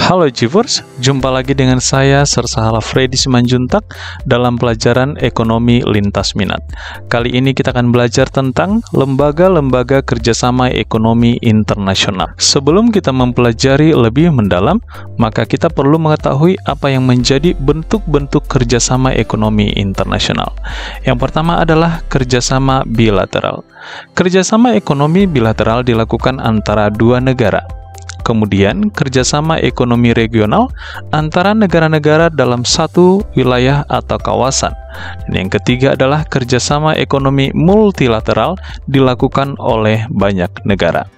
Halo Achievers, jumpa lagi dengan saya Sersahala Freddy Simanjuntak dalam pelajaran Ekonomi Lintas Minat. Kali ini kita akan belajar tentang lembaga-lembaga kerjasama ekonomi internasional. Sebelum kita mempelajari lebih mendalam, maka kita perlu mengetahui apa yang menjadi bentuk-bentuk kerjasama ekonomi internasional. Yang pertama adalah kerjasama bilateral. Kerjasama ekonomi bilateral dilakukan antara dua negara. Kemudian, kerjasama ekonomi regional antara negara-negara dalam satu wilayah atau kawasan. Dan yang ketiga adalah kerjasama ekonomi multilateral dilakukan oleh banyak negara.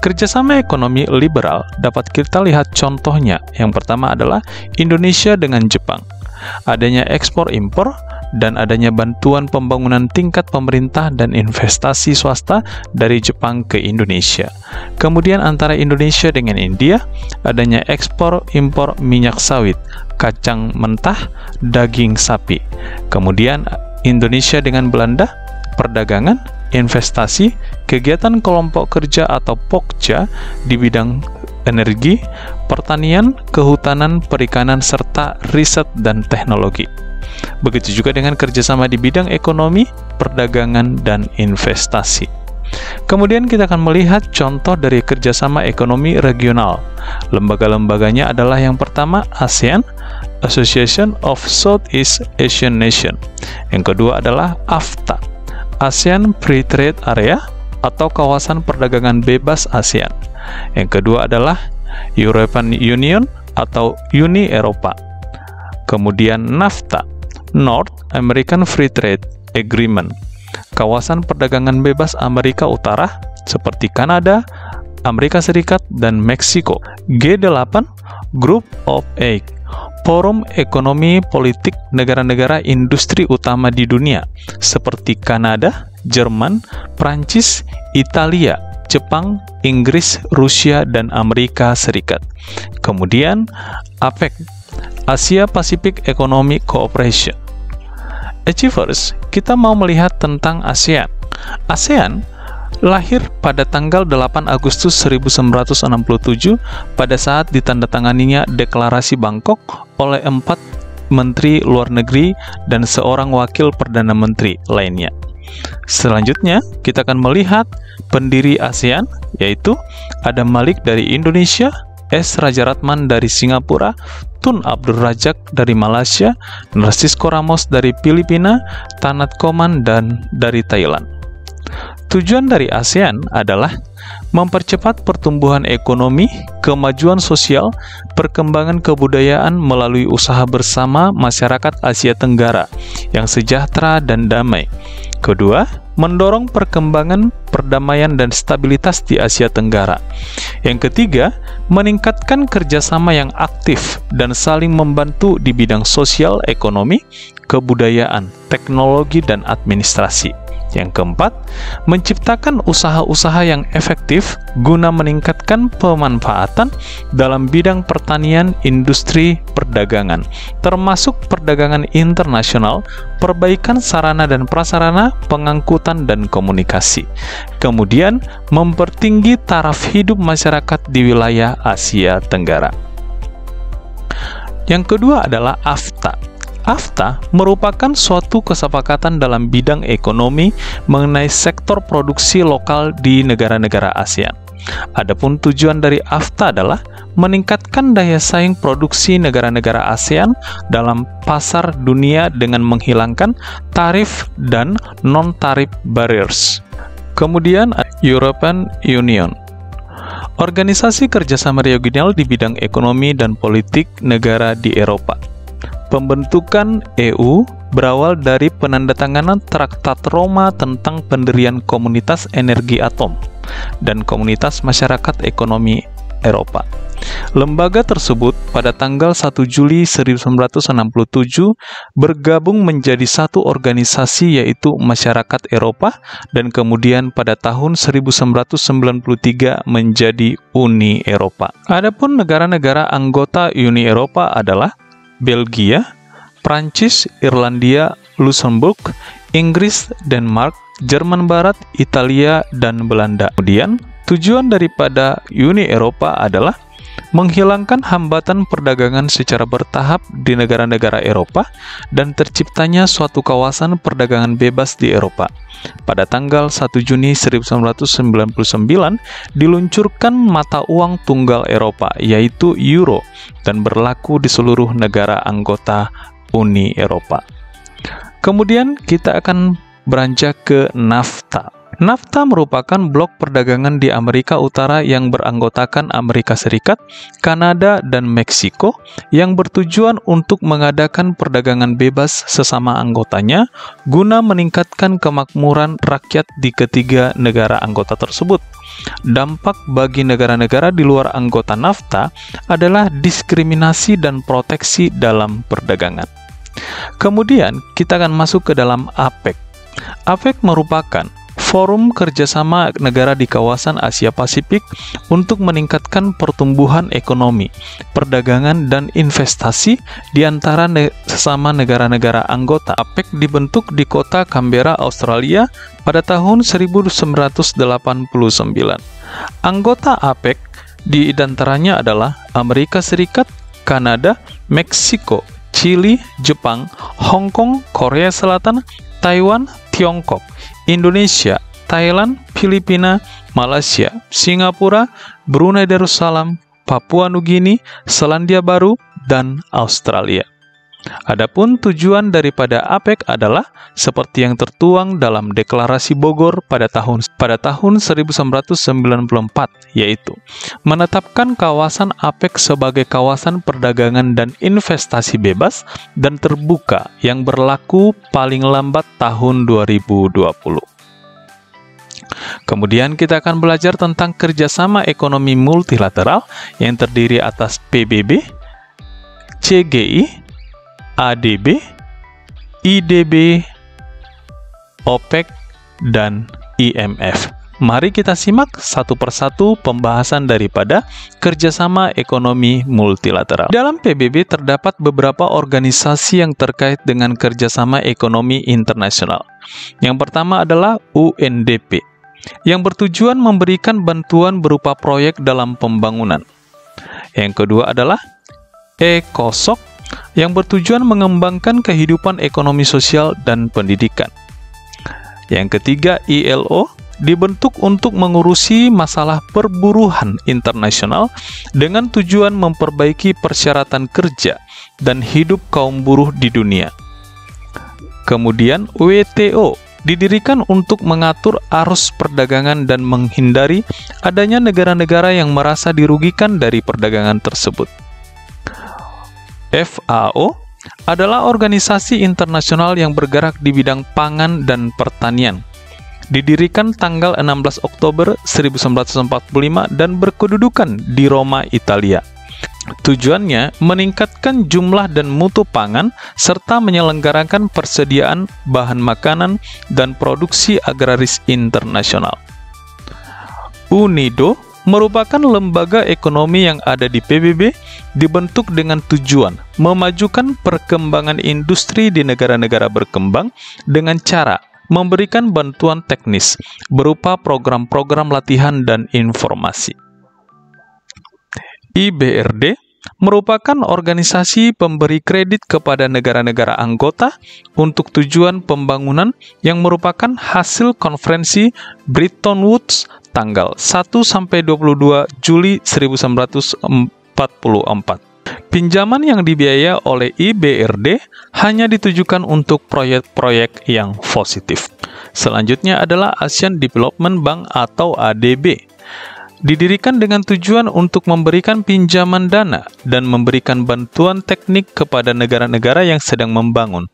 Kerjasama ekonomi liberal dapat kita lihat contohnya. Yang pertama adalah Indonesia dengan Jepang. Adanya ekspor-impor dan adanya bantuan pembangunan tingkat pemerintah dan investasi swasta dari Jepang ke Indonesia. Kemudian antara Indonesia dengan India, adanya ekspor-impor minyak sawit, kacang mentah, daging sapi. Kemudian Indonesia dengan Belanda, perdagangan, investasi, kegiatan kelompok kerja atau Pokja di bidang energi, pertanian, kehutanan, perikanan, serta riset dan teknologi. Begitu juga dengan kerjasama di bidang ekonomi, perdagangan, dan investasi. Kemudian kita akan melihat contoh dari kerjasama ekonomi regional. Lembaga-lembaganya adalah yang pertama ASEAN, Association of Southeast Asian Nation. Yang kedua adalah AFTA, ASEAN Free Trade Area atau kawasan perdagangan bebas ASEAN. Yang kedua adalah European Union atau Uni Eropa. Kemudian NAFTA, North American Free Trade Agreement, kawasan perdagangan bebas Amerika Utara seperti Kanada, Amerika Serikat, dan Meksiko. G8, Group of Eight, forum ekonomi politik negara-negara industri utama di dunia seperti Kanada, Jerman, Prancis, Italia, Jepang, Inggris, Rusia, dan Amerika Serikat. Kemudian APEC, Asia Pacific Economic Cooperation. Achievers, kita mau melihat tentang ASEAN. ASEAN lahir pada tanggal 8 Agustus 1967 pada saat ditandatanganinya Deklarasi Bangkok oleh 4 Menteri Luar Negeri dan seorang Wakil Perdana Menteri lainnya. Selanjutnya, kita akan melihat pendiri ASEAN, yaitu Adam Malik dari Indonesia, S. Rajaratman dari Singapura, Tun Abdul Razak dari Malaysia, Narcisco Ramos dari Filipina, Tanat Koman dan dari Thailand. Tujuan dari ASEAN adalah mempercepat pertumbuhan ekonomi, kemajuan sosial, perkembangan kebudayaan melalui usaha bersama masyarakat Asia Tenggara yang sejahtera dan damai. Kedua, mendorong perkembangan perdamaian dan stabilitas di Asia Tenggara. Yang ketiga, meningkatkan kerjasama yang aktif dan saling membantu di bidang sosial, ekonomi, kebudayaan, teknologi, dan administrasi. Yang keempat, menciptakan usaha-usaha yang efektif guna meningkatkan pemanfaatan dalam bidang pertanian, industri, perdagangan, termasuk perdagangan internasional, perbaikan sarana dan prasarana, pengangkutan, dan komunikasi. Kemudian, mempertinggi taraf hidup masyarakat di wilayah Asia Tenggara. Yang kedua adalah AFTA. AFTA merupakan suatu kesepakatan dalam bidang ekonomi mengenai sektor produksi lokal di negara-negara ASEAN. Adapun tujuan dari AFTA adalah meningkatkan daya saing produksi negara-negara ASEAN dalam pasar dunia dengan menghilangkan tarif dan non-tarif barriers. Kemudian European Union, organisasi kerjasama regional di bidang ekonomi dan politik negara di Eropa. Pembentukan EU berawal dari penandatanganan Traktat Roma tentang pendirian Komunitas Energi Atom dan Komunitas Masyarakat Ekonomi Eropa. Lembaga tersebut pada tanggal 1 Juli 1967 bergabung menjadi satu organisasi, yaitu Masyarakat Eropa, dan kemudian pada tahun 1993 menjadi Uni Eropa. Adapun negara-negara anggota Uni Eropa adalah Belgia, Prancis, Irlandia, Luxembourg, Inggris, Denmark, Jerman Barat, Italia, dan Belanda. Kemudian, tujuan daripada Uni Eropa adalah menghilangkan hambatan perdagangan secara bertahap di negara-negara Eropa, dan terciptanya suatu kawasan perdagangan bebas di Eropa. Pada tanggal 1 Juni 1999, diluncurkan mata uang tunggal Eropa, yaitu Euro, dan berlaku di seluruh negara anggota Uni Eropa. Kemudian kita akan beranjak ke NAFTA. NAFTA merupakan blok perdagangan di Amerika Utara yang beranggotakan Amerika Serikat, Kanada, dan Meksiko yang bertujuan untuk mengadakan perdagangan bebas sesama anggotanya guna meningkatkan kemakmuran rakyat di ketiga negara anggota tersebut. Dampak bagi negara-negara di luar anggota NAFTA adalah diskriminasi dan proteksi dalam perdagangan. Kemudian kita akan masuk ke dalam APEC. APEC merupakan forum kerjasama negara di kawasan Asia Pasifik untuk meningkatkan pertumbuhan ekonomi, perdagangan, dan investasi di antara sesama negara-negara anggota. APEC dibentuk di kota Canberra, Australia pada tahun 1989. Anggota APEC di antaranya adalah Amerika Serikat, Kanada, Meksiko, Chili, Jepang, Hong Kong, Korea Selatan, Taiwan, Tiongkok, Indonesia, Thailand, Filipina, Malaysia, Singapura, Brunei Darussalam, Papua Nugini, Selandia Baru, dan Australia. Adapun tujuan daripada APEC adalah seperti yang tertuang dalam Deklarasi Bogor pada tahun 1994, yaitu menetapkan kawasan APEC sebagai kawasan perdagangan dan investasi bebas dan terbuka yang berlaku paling lambat tahun 2020. Kemudian kita akan belajar tentang kerjasama ekonomi multilateral yang terdiri atas PBB, CGI, ADB, IDB, OPEC, dan IMF. Mari kita simak satu persatu pembahasan daripada kerjasama ekonomi multilateral. Dalam PBB terdapat beberapa organisasi yang terkait dengan kerjasama ekonomi internasional. Yang pertama adalah UNDP, yang bertujuan memberikan bantuan berupa proyek dalam pembangunan. Yang kedua adalah ECOSOC, yang bertujuan mengembangkan kehidupan ekonomi sosial dan pendidikan. Yang ketiga, ILO, dibentuk untuk mengurusi masalah perburuhan internasional dengan tujuan memperbaiki persyaratan kerja dan hidup kaum buruh di dunia. Kemudian, WTO, didirikan untuk mengatur arus perdagangan dan menghindari adanya negara-negara yang merasa dirugikan dari perdagangan tersebut. FAO adalah organisasi internasional yang bergerak di bidang pangan dan pertanian. Didirikan tanggal 16 Oktober 1945 dan berkedudukan di Roma, Italia. Tujuannya meningkatkan jumlah dan mutu pangan serta menyelenggarakan persediaan bahan makanan dan produksi agraris internasional. UNIDO merupakan lembaga ekonomi yang ada di PBB, dibentuk dengan tujuan memajukan perkembangan industri di negara-negara berkembang dengan cara memberikan bantuan teknis berupa program-program latihan dan informasi. IBRD merupakan organisasi pemberi kredit kepada negara-negara anggota untuk tujuan pembangunan yang merupakan hasil konferensi Bretton Woods tanggal 1-22 Juli 1944. Pinjaman yang dibiayai oleh IBRD hanya ditujukan untuk proyek-proyek yang positif. Selanjutnya adalah Asian Development Bank atau ADB. Didirikan dengan tujuan untuk memberikan pinjaman dana dan memberikan bantuan teknik kepada negara-negara yang sedang membangun.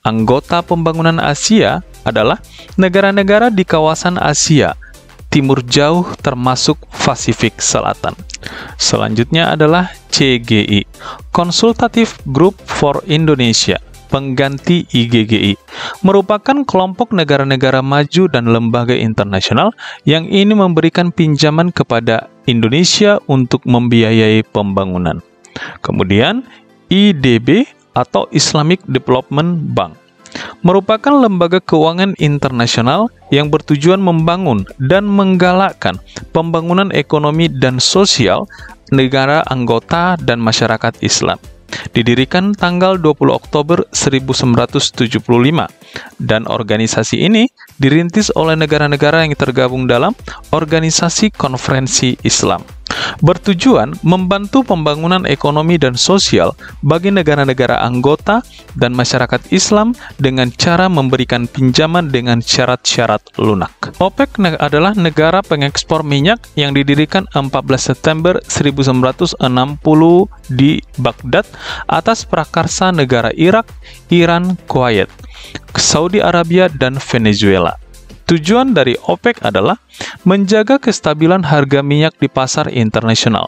Anggota pembangunan Asia adalah negara-negara di kawasan Asia Timur Jauh termasuk Pasifik Selatan. Selanjutnya adalah CGI, Consultative Group for Indonesia, pengganti IGGI, merupakan kelompok negara-negara maju dan lembaga internasional yang ini memberikan pinjaman kepada Indonesia untuk membiayai pembangunan. Kemudian IDB atau Islamic Development Bank merupakan lembaga keuangan internasional yang bertujuan membangun dan menggalakkan pembangunan ekonomi dan sosial negara anggota dan masyarakat Islam. Didirikan tanggal 20 Oktober 1975, dan organisasi ini dirintis oleh negara-negara yang tergabung dalam Organisasi Konferensi Islam. Bertujuan membantu pembangunan ekonomi dan sosial bagi negara-negara anggota dan masyarakat Islam dengan cara memberikan pinjaman dengan syarat-syarat lunak. OPEC adalah negara pengekspor minyak yang didirikan 14 September 1960 di Baghdad atas prakarsa negara Irak, Iran, Kuwait, Saudi Arabia, dan Venezuela. Tujuan dari OPEC adalah menjaga kestabilan harga minyak di pasar internasional,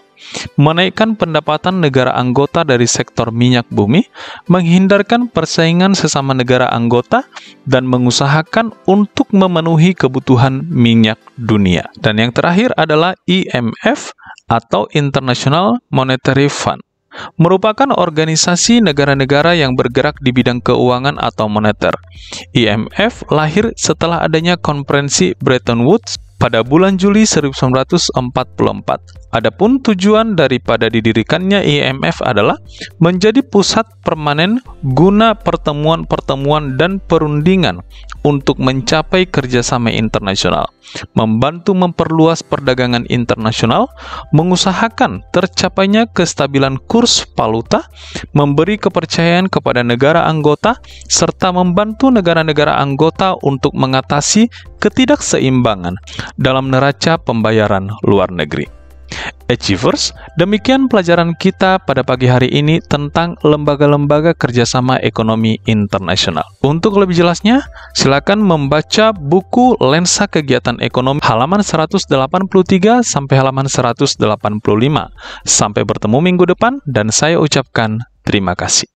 menaikkan pendapatan negara anggota dari sektor minyak bumi, menghindarkan persaingan sesama negara anggota, dan mengusahakan untuk memenuhi kebutuhan minyak dunia. Dan yang terakhir adalah IMF atau International Monetary Fund, merupakan organisasi negara-negara yang bergerak di bidang keuangan atau moneter. IMF lahir setelah adanya konferensi Bretton Woods pada bulan Juli 1944. Adapun tujuan daripada didirikannya IMF adalah menjadi pusat permanen guna pertemuan-pertemuan dan perundingan untuk mencapai kerjasama internasional, membantu memperluas perdagangan internasional, mengusahakan tercapainya kestabilan kurs valuta, memberi kepercayaan kepada negara anggota, serta membantu negara-negara anggota untuk mengatasi ketidakseimbangan dalam neraca pembayaran luar negeri. Achievers, demikian pelajaran kita pada pagi hari ini tentang lembaga-lembaga kerjasama ekonomi internasional. Untuk lebih jelasnya, silakan membaca buku Lensa Kegiatan Ekonomi halaman 183 sampai halaman 185. Sampai bertemu minggu depan, dan saya ucapkan terima kasih.